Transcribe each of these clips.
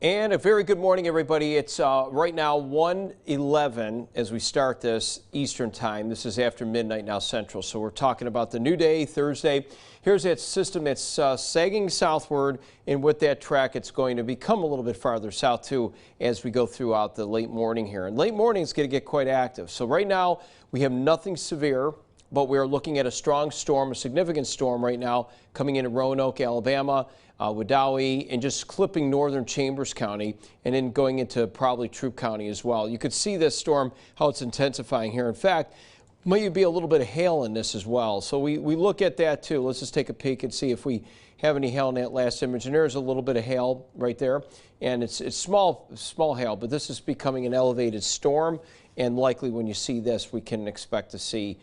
And a very good morning, everybody. It's right now 1:11 as we start this Eastern time. This is after midnight now Central. So we're talking about the new day, Thursday. Here's that system that's sagging southward, and with that track, it's going to become a little bit farther south too as we go throughout the late morning here. And late morning is going to get quite active. So right now we have nothing severe, but we're looking at a strong storm, a significant storm right now coming into Roanoke, Alabama, Wedowee, and just clipping northern Chambers County and then going into probably Troup County as well. You could see this storm, how it's intensifying here. In fact, might be a little bit of hail in this as well. So we look at that too. Let's just take a peek and see if we have any hail in that last image. And there's a little bit of hail right there. And it's small hail, but this is becoming an elevated storm. And likely when you see this, we can expect to see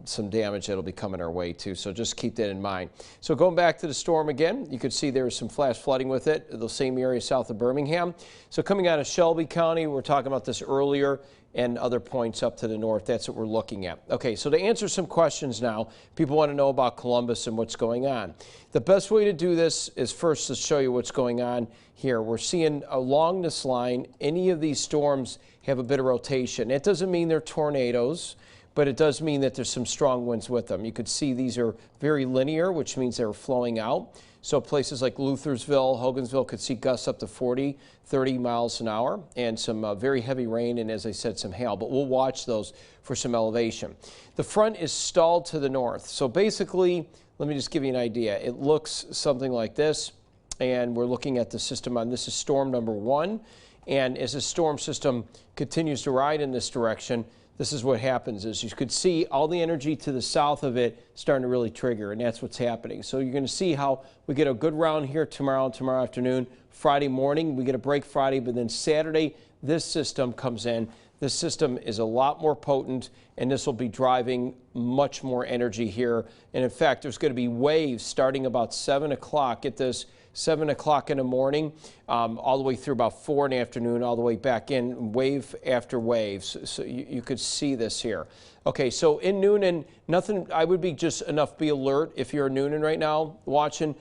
some damage that'll be coming our way too. So just keep that in mind. So going back to the storm again, you could see there's some flash flooding with it, the same area south of Birmingham. So coming out of Shelby County, we were talking about this earlier, and other points up to the north. That's what we're looking at. Okay, so to answer some questions now, people want to know about Columbus and what's going on. The best way to do this is first to show you what's going on here. We're seeing along this line, any of these storms have a bit of rotation. It doesn't mean they're tornadoes, but it does mean that there's some strong winds with them. You could see these are very linear, which means they're flowing out. So places like Luthersville, Hogansville could see gusts up to 40, 30 miles an hour and some very heavy rain and, as I said, some hail. But we'll watch those for some elevation. The front is stalled to the north. So basically, let me just give you an idea. It looks something like this, and we're looking at the system on this is storm number 1. And as the storm system continues to ride in this direction, this is what happens is you could see all the energy to the south of it starting to really trigger, and that's what's happening. So you're going to see how we get a good round here tomorrow and tomorrow afternoon. Friday morning, we get a break Friday, but then Saturday, this system comes in. This system is a lot more potent, and this will be driving much more energy here. And in fact, there's going to be waves starting about 7 o'clock. Get this, 7 o'clock in the morning, all the way through about 4 in the afternoon, all the way back in, wave after wave. So you could see this here. Okay, so in Noonan, nothing, I would be just enough be alert if you're in Noonan right now watching,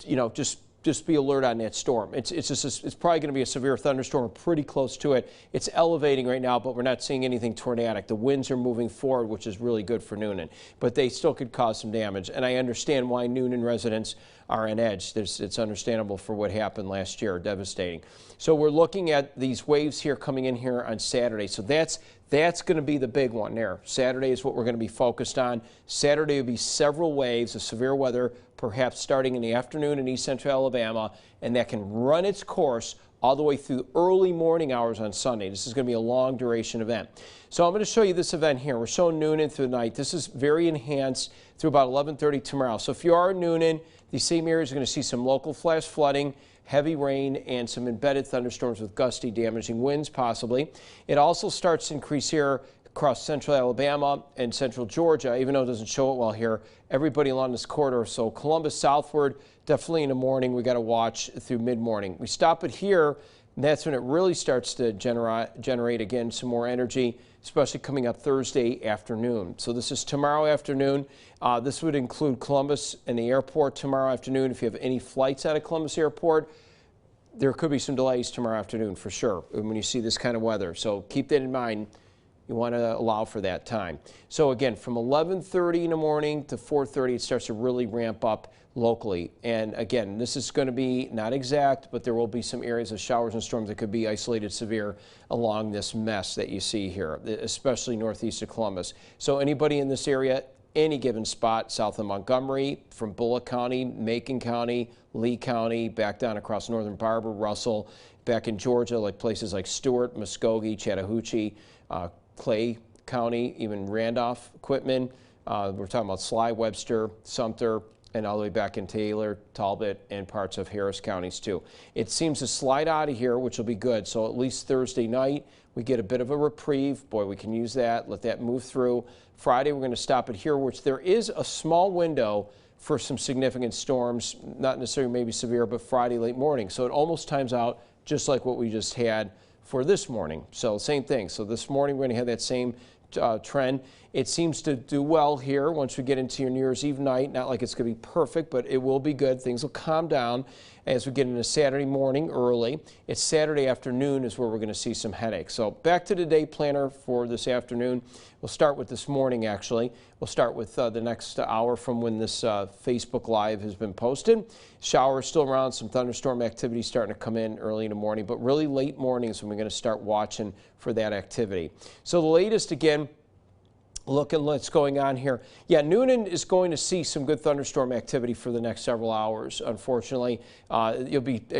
you know, just be alert on that storm. It's probably going to be a severe thunderstorm. We're pretty close to it. It's elevating right now, but we're not seeing anything tornadic. The winds are moving forward, which is really good for Noonan, but they still could cause some damage. And I understand why Noonan residents are on edge. It's understandable for what happened last year, devastating. So we're looking at these waves here coming in here on Saturday. So that's going to be the big one there. Saturday is what we're going to be focused on. Saturday will be several waves of severe weather, perhaps starting in the afternoon in east central Alabama, and that can run its course all the way through early morning hours on Sunday. This is going to be a long duration event. So I'm going to show you this event here. We're showing Noonan through the night. This is very enhanced through about 11:30 tomorrow. So if you are in Noonan, these same areas are going to see some local flash flooding, heavy rain, and some embedded thunderstorms with gusty, damaging winds possibly. It also starts to increase here across central Alabama and central Georgia, even though it doesn't show it well here. Everybody along this corridor, so Columbus southward, definitely in the morning, we got to watch through mid-morning. We stop it here, and that's when it really starts to generate again some more energy, especially coming up Thursday afternoon. So this is tomorrow afternoon. This would include Columbus and the airport tomorrow afternoon. If you have any flights out of Columbus Airport, there could be some delays tomorrow afternoon for sure when you see this kind of weather. So keep that in mind. You want to allow for that time. So again, from 11:30 in the morning to 4:30, it starts to really ramp up locally. And again, this is going to be not exact, but there will be some areas of showers and storms that could be isolated severe along this mess that you see here, especially northeast of Columbus. So anybody in this area, any given spot south of Montgomery, from Bullock County, Macon County, Lee County, back down across northern Barber, Russell, back in Georgia, like places like Stewart, Muskogee, Chattahoochee, Clay County, even Randolph, Quitman. We're talking about Sly, Webster, Sumter, and all the way back in Taylor, Talbot, and parts of Harris counties too. It seems to slide out of here, which will be good. So at least Thursday night, we get a bit of a reprieve. Boy, we can use that, let that move through. Friday, we're going to stop it here, which there is a small window for some significant storms, not necessarily maybe severe, but Friday late morning. So it almost times out just like what we just had for this morning. So same thing. So this morning we're going to have that same trend. It seems to do well here once we get into your New Year's Eve night. Not like it's going to be perfect, but it will be good. Things will calm down as we get into Saturday morning early. It's Saturday afternoon is where we're going to see some headaches. So back to the day planner for this afternoon. We'll start with this morning, actually. We'll start with the next hour from when this Facebook Live has been posted. Showers still around, some thunderstorm activity starting to come in early in the morning, but really late mornings when we're going to start watching for that activity. So the latest, again, look at what's going on here. Yeah, Noonan is going to see some good thunderstorm activity for the next several hours. Unfortunately, I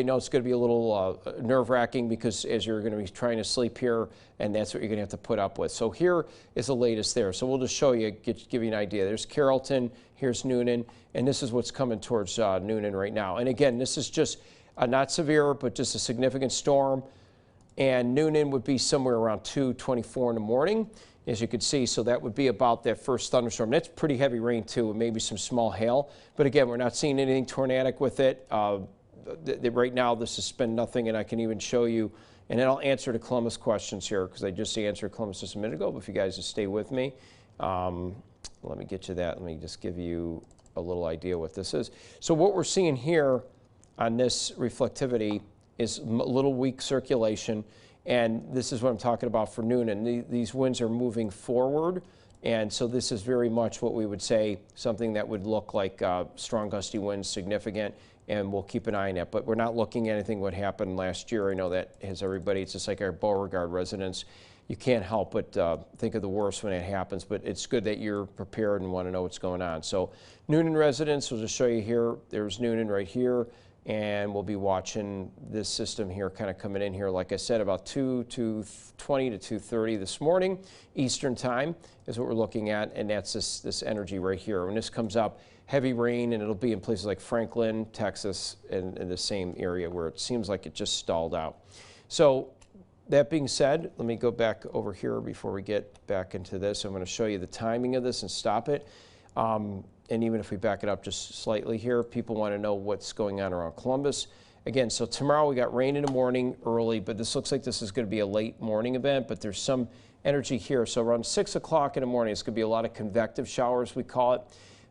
know it's going to be a little nerve-wracking because as you're going to be trying to sleep here, and that's what you're going to have to put up with. So here is the latest there. So we'll just show you, give you an idea. There's Carrollton, here's Noonan, and this is what's coming towards Noonan right now. And again, this is just not severe, but just a significant storm. And Noonan would be somewhere around 2:24 in the morning, as you can see. So that would be about that first thunderstorm. That's pretty heavy rain too, and maybe some small hail. But again, we're not seeing anything tornadic with it. Right now, this has been nothing, and I can even show you. And then I'll answer the Columbus questions here because I just answered Columbus just a minute ago. But if you guys just stay with me, let me get you that. Let me just give you a little idea what this is. So what we're seeing here on this reflectivity is a little weak circulation. And this is what I'm talking about for Noonan. These winds are moving forward, and so this is very much what we would say something that would look like strong gusty winds, significant, and we'll keep an eye on it. But we're not looking at anything what happened last year. I know that has everybody. It's just like our Beauregard residents. You can't help but think of the worst when it happens, but it's good that you're prepared and want to know what's going on. So Noonan residents, we'll just show you here. There's Noonan right here. And we'll be watching this system here kind of coming in here, like I said, about 2:20 to 2:30 this morning. Eastern time is what we're looking at, and that's this energy right here. When this comes up, heavy rain, and it'll be in places like Franklin, Texas, and in the same area where it seems like it just stalled out. So that being said, let me go back over here before we get back into this. I'm going to show you the timing of this and stop it. And even if we back it up just slightly here, people want to know what's going on around Columbus. Again, so tomorrow we got rain in the morning early, but this looks like this is going to be a late morning event, but there's some energy here. So around 6 o'clock in the morning, it's going to be a lot of convective showers, we call it,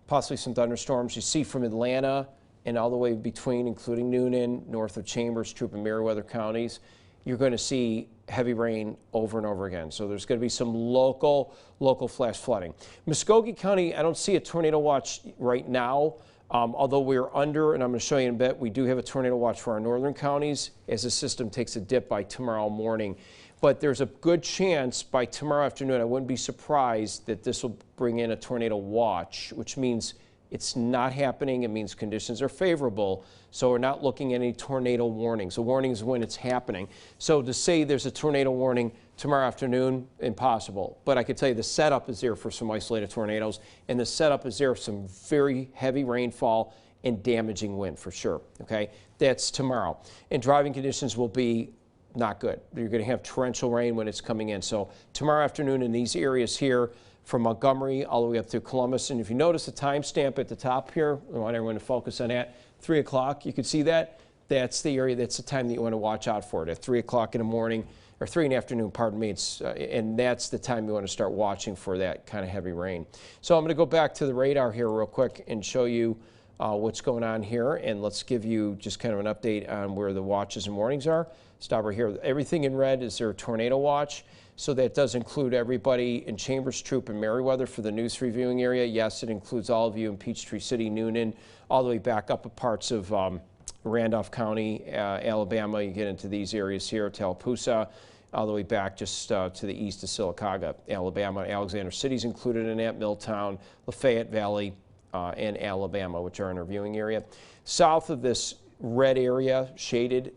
possibly some thunderstorms. You see from Atlanta and all the way between, including Noonan, north of Chambers, Troup, and Meriwether counties, you're going to see heavy rain over and over again. So there's going to be some local flash flooding. Muskogee County, I don't see a tornado watch right now, although we're under, and I'm going to show you in a bit, we do have a tornado watch for our northern counties as the system takes a dip by tomorrow morning. But there's a good chance by tomorrow afternoon, I wouldn't be surprised that this will bring in a tornado watch, which means it's not happening. It means conditions are favorable. So we're not looking at any tornado warnings. A warning is when it's happening. So to say there's a tornado warning tomorrow afternoon, impossible. But I can tell you the setup is there for some isolated tornadoes, and the setup is there for some very heavy rainfall and damaging wind for sure. Okay, that's tomorrow. And driving conditions will be not good. You're going to have torrential rain when it's coming in. So tomorrow afternoon in these areas here, from Montgomery all the way up to Columbus. And if you notice the timestamp at the top here, I want everyone to focus on that, 3 o'clock, you can see that. That's the area, that's the time that you want to watch out for it, at 3 o'clock in the morning, or 3 in the afternoon, pardon me. And that's the time you want to start watching for that kind of heavy rain. So I'm going to go back to the radar here real quick and show you what's going on here. And let's give you just kind of an update on where the watches and warnings are. Stop right here. Everything in red is their tornado watch. So that does include everybody in Chambers, Troup, and Meriwether for the news viewing area. Yes, it includes all of you in Peachtree City, Noonan, all the way back up parts of Randolph County, Alabama. You get into these areas here, Tallapoosa, all the way back just to the east of Sylacauga, Alabama. Alexander City's included in that, Milltown, Lafayette Valley, and Alabama, which are in our viewing area. South of this red area, shaded,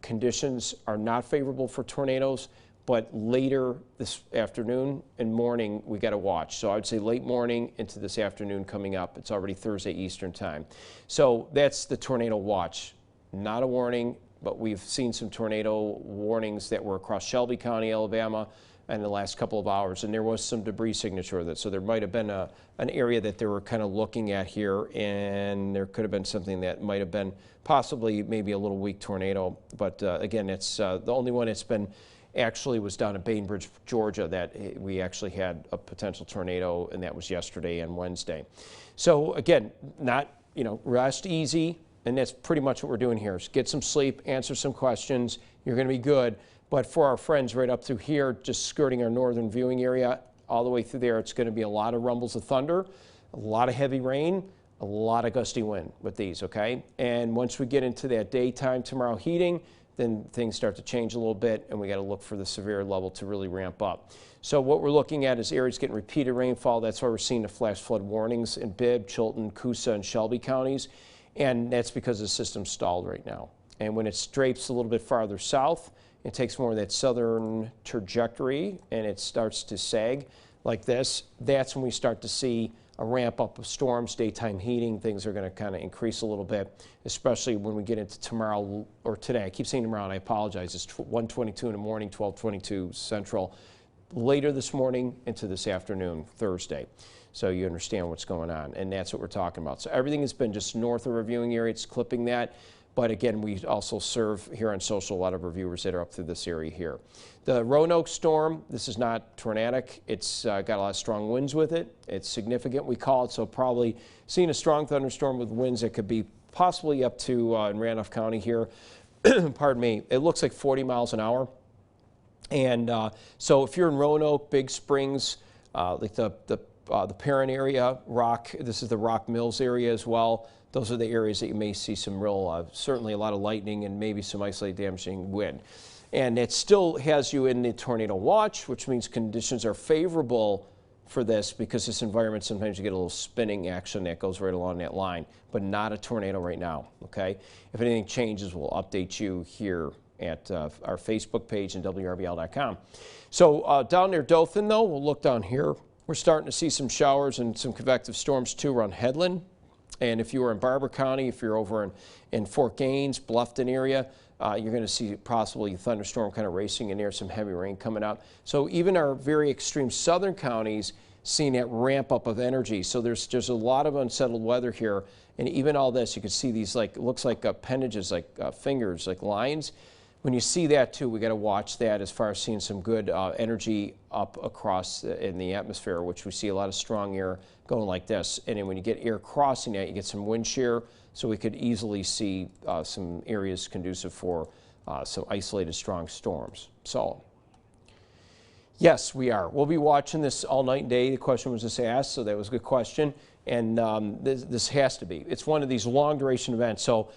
conditions are not favorable for tornadoes. But later this afternoon and morning, we got to watch. So I would say late morning into this afternoon coming up. It's already Thursday Eastern time. So that's the tornado watch. Not a warning, but we've seen some tornado warnings that were across Shelby County, Alabama, in the last couple of hours. And there was some debris signature of it. So there might have been an area that they were kind of looking at here, and there could have been something that might have been possibly maybe a little weak tornado. But again, it's the only one that's been actually was down in Bainbridge, Georgia, that we actually had a potential tornado, and that was yesterday and Wednesday. So again, not, rest easy, and that's pretty much what we're doing here. Is get some sleep, answer some questions, you're going to be good. But for our friends right up through here, just skirting our northern viewing area, all the way through there, it's going to be a lot of rumbles of thunder, a lot of heavy rain, a lot of gusty wind with these, okay? And once we get into that daytime tomorrow heating, then things start to change a little bit, and we got to look for the severe level to really ramp up. So what we're looking at is areas getting repeated rainfall. That's why we're seeing the flash flood warnings in Bibb, Chilton, Coosa, and Shelby counties. And that's because the system's stalled right now. And when it drapes a little bit farther south, it takes more of that southern trajectory and it starts to sag like this. That's when we start to see a ramp up of storms, daytime heating. Things are going to kind of increase a little bit, especially when we get into tomorrow or today. I keep saying tomorrow, and I apologize. It's 1:22 in the morning, 12:22 Central. Later this morning into this afternoon, Thursday. So you understand what's going on, and that's what we're talking about. So everything has been just north of our viewing area. It's clipping that. But again, we also serve here on social a lot of our viewers that are up through this area here. The Roanoke storm, this is not tornadic. It's got a lot of strong winds with it. It's significant, we call it, so probably seeing a strong thunderstorm with winds that could be possibly up to in Randolph County here, pardon me, it looks like 40 miles an hour. And so if you're in Roanoke, Big Springs, like the Perrin area, Rock, this is the Rock Mills area as well. Those are the areas that you may see some real, certainly a lot of lightning and maybe some isolated damaging wind. And it still has you in the tornado watch, which means conditions are favorable for this because this environment, sometimes you get a little spinning action that goes right along that line, but not a tornado right now, okay? If anything changes, we'll update you here at our Facebook page and WRBL.com. So down near Dothan, though, we'll look down here. We're starting to see some showers and some convective storms, too, around Headland. And if you were in Barber County, if you're over in Fort Gaines, Bluffton area, you're going to see possibly a thunderstorm kind of racing in there, some heavy rain coming out. So even our very extreme southern counties seeing that ramp up of energy. So there's a lot of unsettled weather here. And even all this, you can see these, like, looks like appendages, like fingers, like lines. When you see that, too, we got to watch that as far as seeing some good energy up across in the atmosphere, which we see a lot of strong air going like this. And then when you get air crossing that, you get some wind shear, so we could easily see some areas conducive for some isolated strong storms. So, yes, we are. We'll be watching this all night and day. The question was just asked, so that was a good question. And this has to be. It's one of these long duration events. So.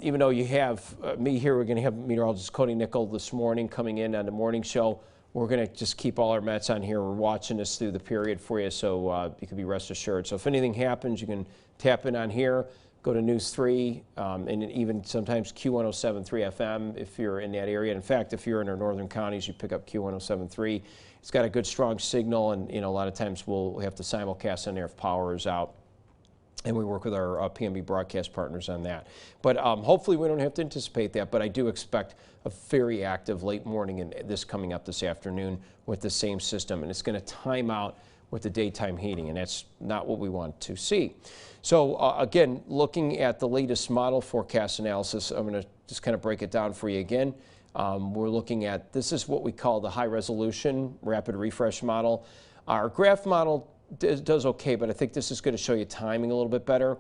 Even though you have me here, we're going to have meteorologist Cody Nickel this morning coming in on the morning show. We're going to just keep all our Mets on here. We're watching this through the period for you, so you can be rest assured. So if anything happens, you can tap in on here, go to News 3, and even sometimes Q107.3 FM if you're in that area. In fact, if you're in our northern counties, you pick up Q107.3. It's got a good, strong signal, and a lot of times we'll have to simulcast on there if power is out. And we work with our PMB broadcast partners on that. But hopefully we don't have to anticipate that, but I do expect a very active late morning and this coming up this afternoon with the same system. And it's going to time out with the daytime heating, and that's not what we want to see. So again, looking at the latest model forecast analysis, I'm going to just kind of break it down for you again. We're looking at, this is what we call the high resolution rapid refresh model. Our graph model does okay, but I think this is going to show you timing a little bit better.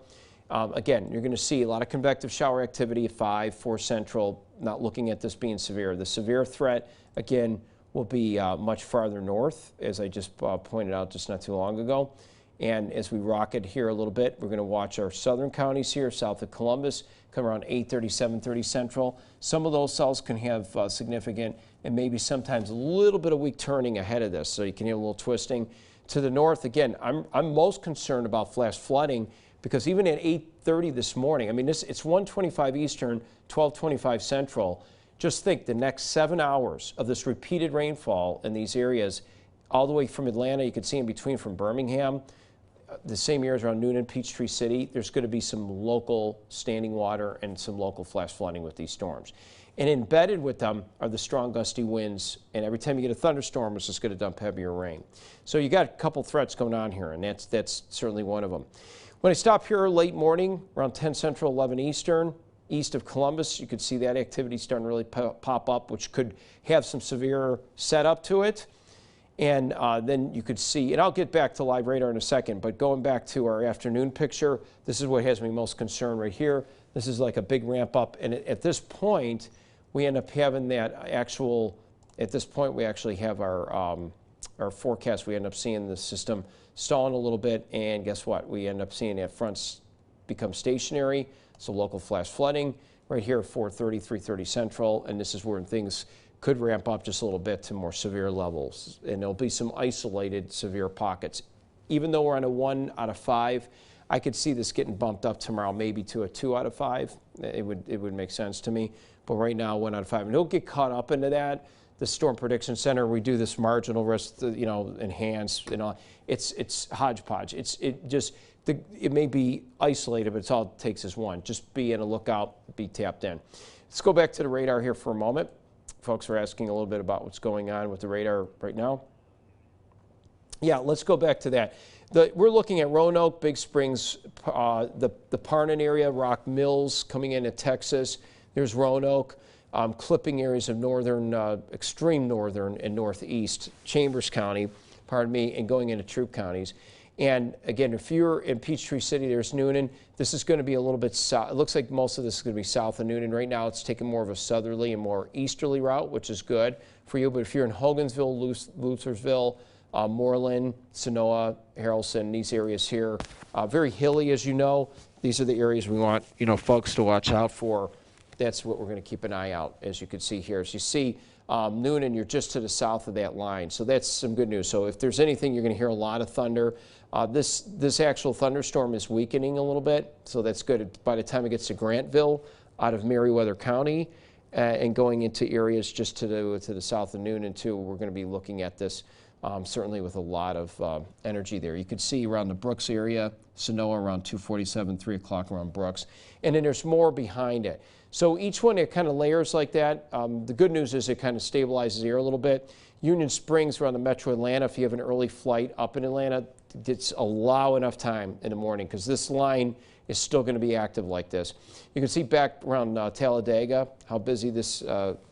Again, you're going to see a lot of convective shower activity at 5, 4 Central, not looking at this being severe. The severe threat, again, will be much farther north, as I just pointed out just not too long ago. And as we rocket here a little bit, we're going to watch our southern counties here, south of Columbus, come around 8:30, 7:30 Central. Some of those cells can have significant and maybe sometimes a little bit of weak turning ahead of this, so you can hear a little twisting. To the north, again, I'm most concerned about flash flooding because even at 8:30 this morning, I mean, it's 1:25 Eastern, 12:25 Central. Just think the next 7 hours of this repeated rainfall in these areas, all the way from Atlanta, you can see in between from Birmingham, the same areas around Noonan, Peachtree City, there's going to be some local standing water and some local flash flooding with these storms. And embedded with them are the strong gusty winds, and every time you get a thunderstorm, it's just going to dump heavier rain. So you got a couple threats going on here, and that's certainly one of them. When I stop here late morning, around 10 Central, 11 Eastern, east of Columbus. You could see that activity starting to really pop up, which could have some severe setup to it. And then you could see, and I'll get back to live radar in a second, but going back to our afternoon picture, this is what has me most concerned right here. This is like a big ramp up, and at this point, we end up having that actual, at this point, we actually have our forecast. We end up seeing the system stalling a little bit, and guess what? We end up seeing that fronts become stationary, so local flash flooding right here at 4:30, 3:30 Central, and this is where things could ramp up just a little bit to more severe levels, and there'll be some isolated severe pockets. Even though we're on a 1 out of 5, I could see this getting bumped up tomorrow, maybe to a 2 out of 5. It would make sense to me, but right now 1 out of 5. And don't get caught up into that. The Storm Prediction Center, we do this marginal risk, enhanced, it's hodgepodge. It may be isolated, but it's all it takes is one. Just be in a lookout, be tapped in. Let's go back to the radar here for a moment. Folks are asking a little bit about what's going on with the radar right now. Yeah, let's go back to that. We're looking at Roanoke, Big Springs, the Parnan area, Rock Mills coming into Texas. There's Roanoke, clipping areas of northern, extreme northern and northeast, Chambers County, pardon me, and going into Troup counties. And again, if you're in Peachtree City, there's Noonan. This is going to be a little bit south. It looks like most of this is going to be south of Noonan. Right now, it's taking more of a southerly and more easterly route, which is good for you. But if you're in Hogansville, Luthersville, Moreland, Sonoa, Harrelson, these areas here, very hilly, as you know. These are the areas we want, folks to watch out for. That's what we're going to keep an eye out, as you can see here. As you see, Noonan, you're just to the south of that line. So that's some good news. So if there's anything, you're going to hear a lot of thunder. This actual thunderstorm is weakening a little bit, so that's good. By the time it gets to Grantville, out of Meriwether County, and going into areas just to the south of Noonan too, we're going to be looking at this certainly with a lot of energy there. You can see around the Brooks area, Sonoa around 2:47, 3 o'clock around Brooks, and then there's more behind it. So each one, it kind of layers like that. The good news is it kind of stabilizes the air a little bit. Union Springs around the metro Atlanta, if you have an early flight up in Atlanta, it's allow enough time in the morning because this line is still going to be active like this. You can see back around Talladega how busy this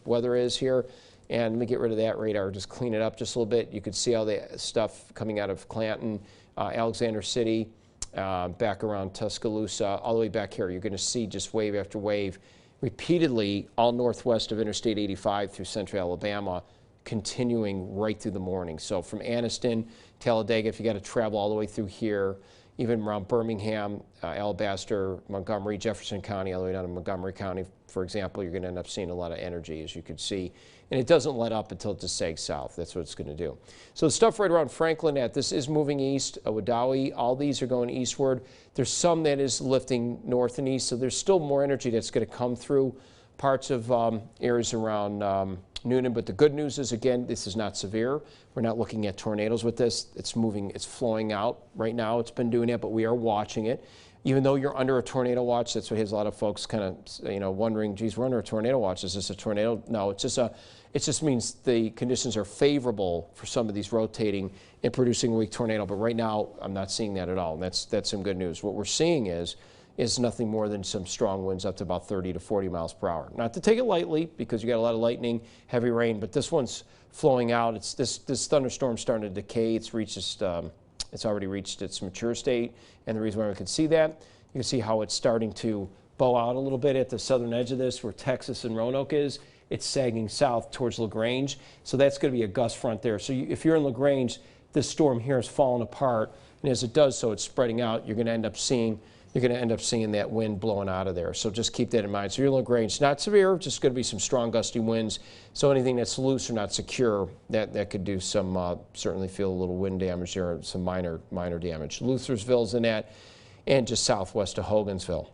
weather is here. And let me get rid of that radar, just clean it up just a little bit. You can see all the stuff coming out of Clanton, Alexander City, back around Tuscaloosa, all the way back here. You're going to see just wave after wave repeatedly all northwest of Interstate 85 through central Alabama, continuing right through the morning. So from Anniston, Talladega, if you got to travel all the way through here, even around Birmingham, Alabaster, Montgomery, Jefferson County, all the way down to Montgomery County, for example, you're going to end up seeing a lot of energy, as you can see. And it doesn't let up until it just sags south. That's what it's going to do. So the stuff right around Franklin, this is moving east. Wadowee, all these are going eastward. There's some that is lifting north and east, so there's still more energy that's going to come through parts of areas around Noonan. But the good news is, again, this is not severe. We're not looking at tornadoes with this. It's moving, it's flowing out right now. It's been doing that, but we are watching it. Even though you're under a tornado watch, that's what has a lot of folks kind of, wondering, geez, we're under a tornado watch. Is this a tornado? No, it just means the conditions are favorable for some of these rotating and producing a weak tornado. But right now, I'm not seeing that at all. And that's some good news. What we're seeing is nothing more than some strong winds up to about 30 to 40 miles per hour. Not to take it lightly, because you got a lot of lightning, heavy rain, but this one's flowing out. It's this thunderstorm's starting to decay. It's already reached its mature state, and the reason why we can see that, you can see how it's starting to bow out a little bit at the southern edge of this, where Texas and Roanoke is. It's sagging south towards LaGrange, so that's going to be a gust front there. So if you're in LaGrange, this storm here is falling apart, and as it does so, it's spreading out. You're going to end up seeing that wind blowing out of there. So just keep that in mind. So you're in LaGrange, not severe, just going to be some strong gusty winds. So anything that's loose or not secure, that could do some, certainly feel a little wind damage there, some minor damage. Luthersville's in that, and just southwest of Hogansville.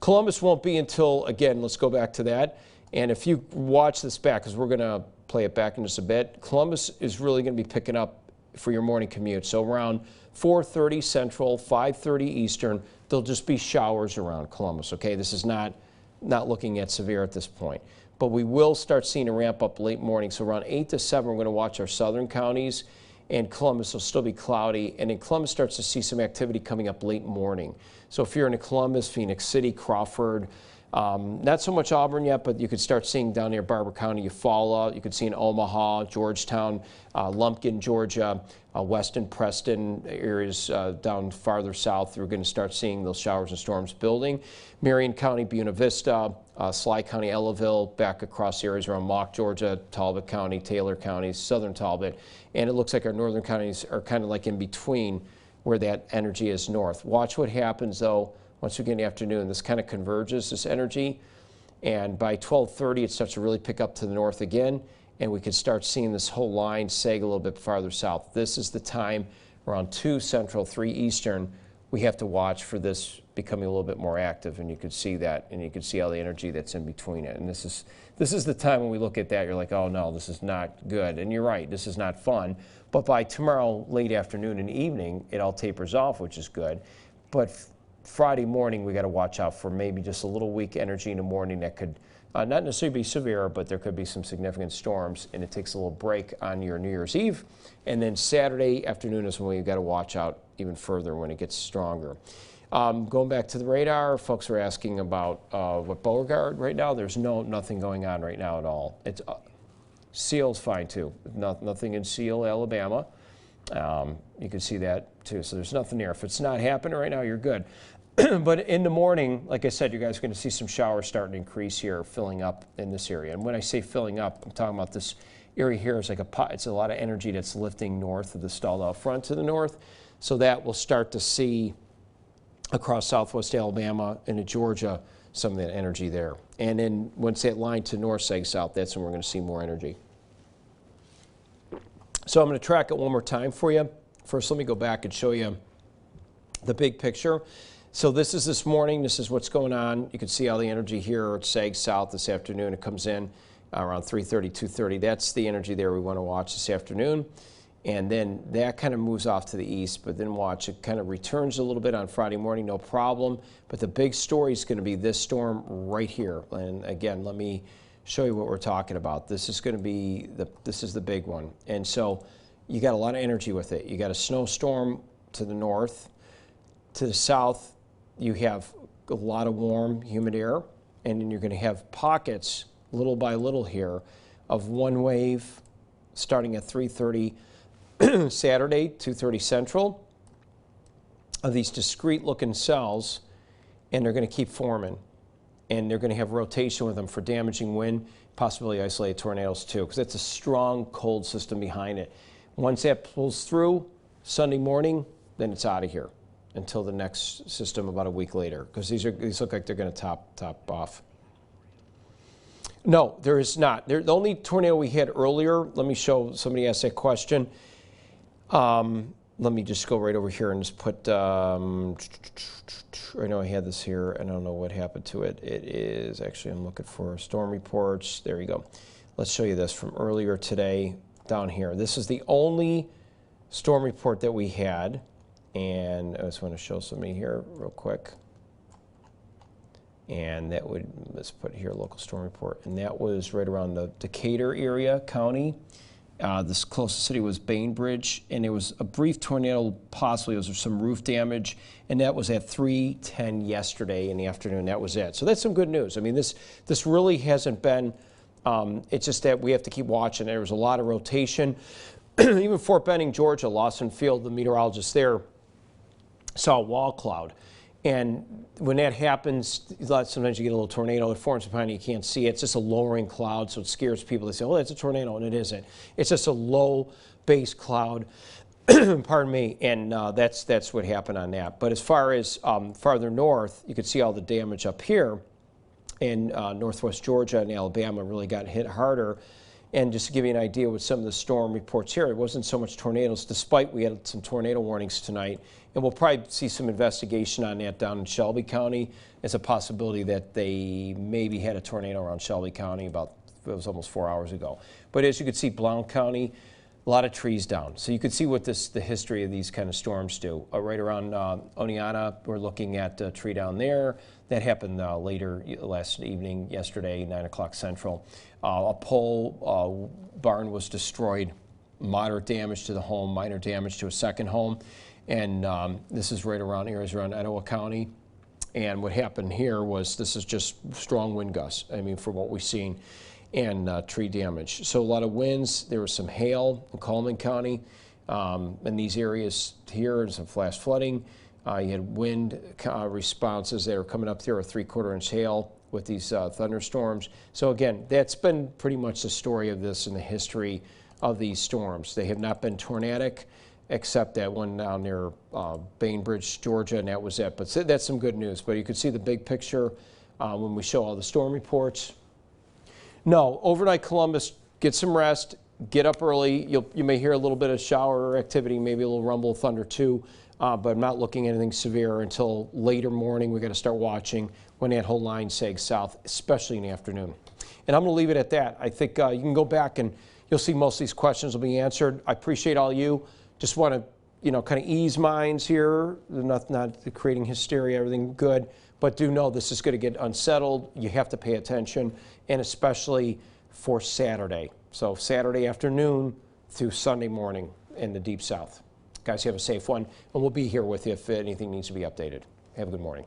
Columbus won't be until, again, let's go back to that. And if you watch this back, because we're going to play it back in just a bit, Columbus is really going to be picking up for your morning commute. So around 4:30 Central, 5:30 Eastern, there'll just be showers around Columbus, okay? This is not looking at severe at this point. But we will start seeing a ramp up late morning. So around 8 to 7, we're going to watch our southern counties. and Columbus will still be cloudy, and then Columbus starts to see some activity coming up late morning. So if you're in Columbus, Phoenix City, Crawford, not so much Auburn yet, but you could start seeing down near Barber County, Eufaula. You could see in Omaha, Georgetown, Lumpkin, Georgia, Weston, Preston areas down farther south. We're going to start seeing those showers and storms building. Marion County, Buena Vista, Sly County, Ellaville, back across the areas around Mock, Georgia, Talbot County, Taylor County, southern Talbot. And it looks like our northern counties are kind of like in between where that energy is north. Watch what happens, though, once we get in the afternoon. This kind of converges, this energy, and by 12:30 it starts to really pick up to the north again, and we could start seeing this whole line sag a little bit farther south. This is the time around 2 Central, 3 Eastern, we have to watch for this becoming a little bit more active, and you could see that, and you can see all the energy that's in between it. And this is the time when we look at that, you're like, oh no, this is not good. And you're right, this is not fun. But by tomorrow, late afternoon and evening, it all tapers off, which is good. But Friday morning, we got to watch out for maybe just a little weak energy in the morning that could not necessarily be severe, but there could be some significant storms, and it takes a little break on your New Year's Eve. And then Saturday afternoon is when we've got to watch out even further when it gets stronger. Going back to the radar, folks are asking about what Beauregard right now. There's nothing going on right now at all. It's Seal's fine too. Nothing in Seal, Alabama. You can see that too. So there's nothing there. If it's not happening right now, you're good. But in the morning, like I said, you guys are going to see some showers starting to increase here, filling up in this area. And when I say filling up, I'm talking about this area here is like a pot. It's a lot of energy that's lifting north of the stalled out front to the north. So that we'll start to see across southwest Alabama into Georgia, some of that energy there. And then once that line to north sags south, that's when we're going to see more energy. So I'm going to track it one more time for you. First, let me go back and show you the big picture. So this is this morning. This is what's going on. You can see all the energy here. It sags south this afternoon. It comes in around 3:30, 2:30. That's the energy there we want to watch this afternoon. And then that kind of moves off to the east, but then watch, it kind of returns a little bit on Friday morning, no problem. But the big story is going to be this storm right here. And again, let me show you what we're talking about. This is going to be, this is the big one. And so you got a lot of energy with it. You got a snowstorm to the north. To the south, you have a lot of warm, humid air. And then you're going to have pockets, little by little here, of one wave starting at 3:30 Saturday, 2:30 Central, of these discrete looking cells, and they're going to keep forming. And they're going to have rotation with them for damaging wind, possibly isolated tornadoes too, because it's a strong cold system behind it. Once that pulls through Sunday morning, then it's out of here until the next system about a week later, because these look like they're going to top off. No, there is not. The only tornado we had earlier, let me show, somebody asked that question. Let me just go right over here and just put, I know I had this here, I don't know what happened to it. It is, actually I'm looking for storm reports. There you go. Let's show you this from earlier today down here. This is the only storm report that we had, and I just want to show somebody here real quick. And that would, let's put here local storm report, and that was right around the Decatur area, county. This closest city was Bainbridge, and it was a brief tornado, possibly. There was some roof damage, and that was at 3:10 yesterday in the afternoon. That was it. So that's some good news. I mean, this really hasn't been, it's just that we have to keep watching. There was a lot of rotation. Even Fort Benning, Georgia, Lawson Field, the meteorologist there, saw a wall cloud. And when that happens, sometimes you get a little tornado that forms behind you, you can't see it. It's just a lowering cloud, so it scares people. They say, oh, it's a tornado, and it isn't. It's just a low base cloud, pardon me, and that's what happened on that. But as far as farther north, you can see all the damage up here in northwest Georgia and Alabama really got hit harder. And just to give you an idea with some of the storm reports here, it wasn't so much tornadoes, despite we had some tornado warnings tonight. And we'll probably see some investigation on that down in Shelby County. It's a possibility that they maybe had a tornado around Shelby County it was almost 4 hours ago. But as you can see, Blount County, a lot of trees down. So you can see what the history of these kind of storms do. Right around Oneonta, we're looking at a tree down there. That happened later last evening, yesterday, 9 o'clock Central. A pole barn was destroyed moderate damage to the home, minor damage to a second home. And this is right around areas around Etowah County. And what happened here was this is just strong wind gusts, I mean, for what we've seen, and tree damage. So a lot of winds. There was some hail in Coleman County in these areas here, and some flash flooding. You had wind responses that are coming up there, a 3/4 inch hail with these thunderstorms. So again, that's been pretty much the story of this in the history of these storms. They have not been tornadic, except that one down near Bainbridge, Georgia, and that was it. But that's some good news. But you can see the big picture when we show all the storm reports. No, overnight Columbus, get some rest, get up early. You may hear a little bit of shower activity, maybe a little rumble of thunder too, but I'm not looking at anything severe until later morning. We've got to start watching when that whole line sags south, especially in the afternoon. And I'm going to leave it at that. I think you can go back and you'll see most of these questions will be answered. I appreciate all you. Just want to, kind of ease minds here, not creating hysteria, everything good, but do know this is going to get unsettled. You have to pay attention, and especially for Saturday. So Saturday afternoon through Sunday morning in the Deep South. Guys, have a safe one, and we'll be here with you if anything needs to be updated. Have a good morning.